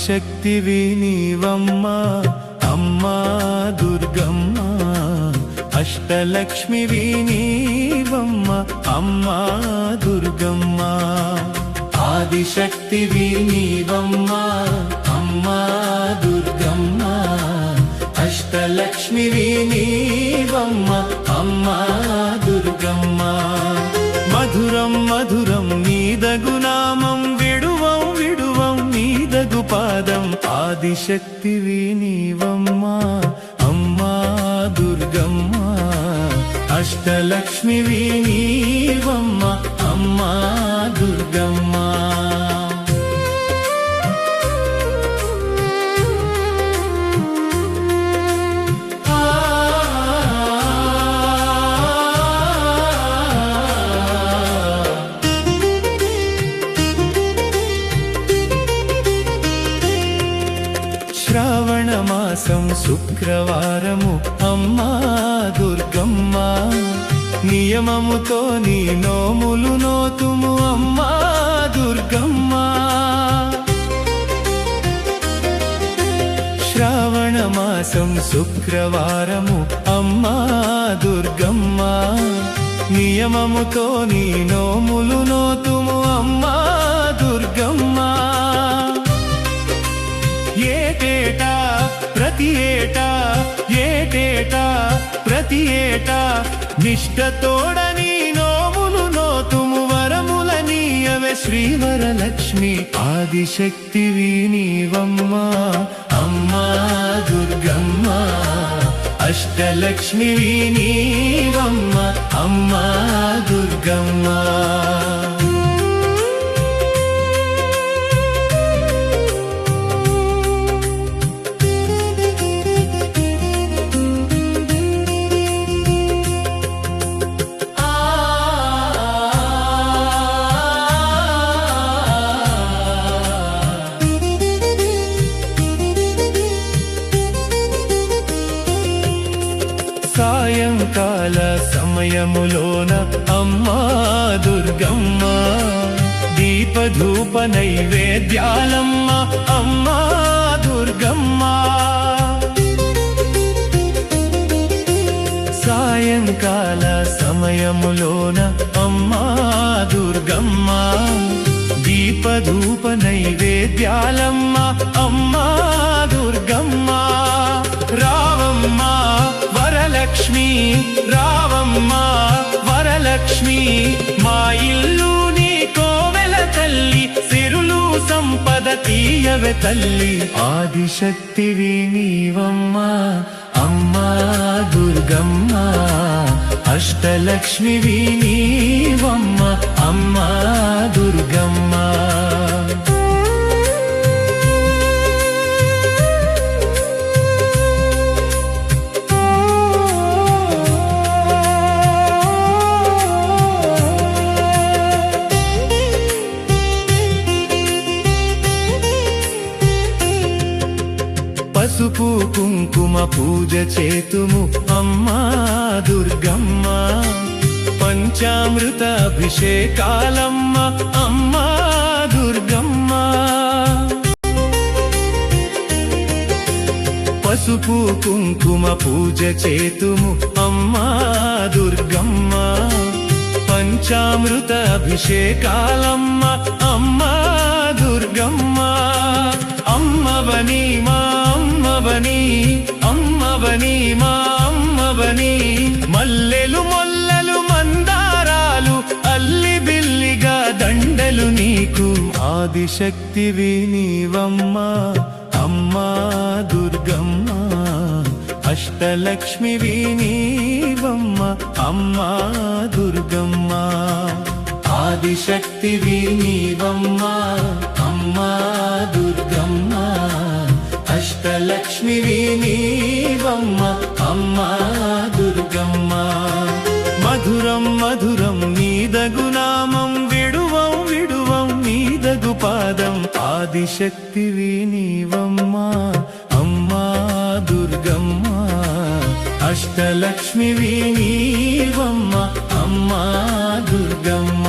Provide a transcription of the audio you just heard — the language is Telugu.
ఆదిశక్తివి నీవమ్మా అమ్మా దుర్గమ్మ, అష్టలక్ష్మివి నీవమ్మా అమ్మా దుర్గమ్మ. ఆదిశక్తివి నీవమ్మా అమ్మా దుర్గమ్మ, అష్టలక్ష్మివి నీవమ్మా అమ్మా దుర్గమ్మ. మధురం మధురం నీదగు నామం, విడువం విడువం నీదగు పాదం. ఆదిశక్తివి నీవమ్మా అమ్మా దుర్గమ్మ, అష్టలక్ష్మివి నీవమ్మా అమ్మా దుర్గమ్మ. శ్రావణ మాసం శుక్రవారము అమ్మా దుర్గమ్మ, నియమముతో నీ నోములు నోతుము అమ్మా దుర్గమ్మ. శ్రావణ మాసం శుక్రవారము అమ్మా దుర్గమ్మ, నియమముతో నీ నోములు నోతుము అమ్మా దుర్గమ్మ. ఏటేటా ప్రతి ఏటా, ఏటేటా ప్రతి ఏటా నిష్ఠతోడని నోములు నోతుము, వరములనీయవే శ్రీవరలక్ష్మి. ఆదిశక్తివి నీవమ్మా అమ్మా దుర్గమ్మ, అష్టలక్ష్మివి నీవమ్మా అమ్మా దుర్గమ్మ. సాయంకాల సమయములోన అమ్మా దుర్గమ్మ, దీపధూప నైవేద్యాలమ్మ అమ్మా దుర్గమ్మ. సాయంకాల సమయములోన అమ్మా దుర్గమ్మ, దీపధూప నైవేద్యాలమ్మ అమ్మా దుర్గమ్మ. రావమ్మ వరలక్ష్మి, రావమ్మ వరలక్ష్మి, మా ఇల్లు నీ కోవెల తల్లి, సిరులు సంపద తీయవె తల్లి. ఆదిశక్తివి నీవమ్మా అమ్మా దుర్గమ్మ, అష్టలక్ష్మివి నీవమ్మా అమ్మా దుర్గమ్మ. పసుపు కుంకుమ పూజ చేతుము అమ్మా దుర్గమ్మ, పంచామృత అభిషేకాలమ్మ అమ్మా దుర్గమ్మ. పసుపు కుంకుమ పూజ చేతుము అమ్మా దుర్గమ్మ, పంచామృత అభిషేకాలమ్మ అమ్మా దుర్గమ్మ. అమ్మవని మా అమ్మవని, అమ్మవని మా అమ్మవని, మల్లెలు మొల్లలు మందారాలు అల్లి బిల్లిగా దండలు నీకు. ఆదిశక్తివి నీవమ్మా అమ్మా దుర్గమ్మ, అష్టలక్ష్మివి నీవమ్మా అమ్మా దుర్గమ్మ. ఆదిశక్తివి నీవమ్మా అమ్మా దుర్గమ్మ, అష్టలక్ష్మివి నీవమ్మా అమ్మా దుర్గమ్మ. మధురం మధురం నీదగు నామం, విడువం విడువం నీదగు పాదం. ఆదిశక్తివి నీవమ్మా అమ్మా దుర్గమ్మ, అష్టలక్ష్మివి నీవమ్మా అమ్మా దుర్గమ్మ.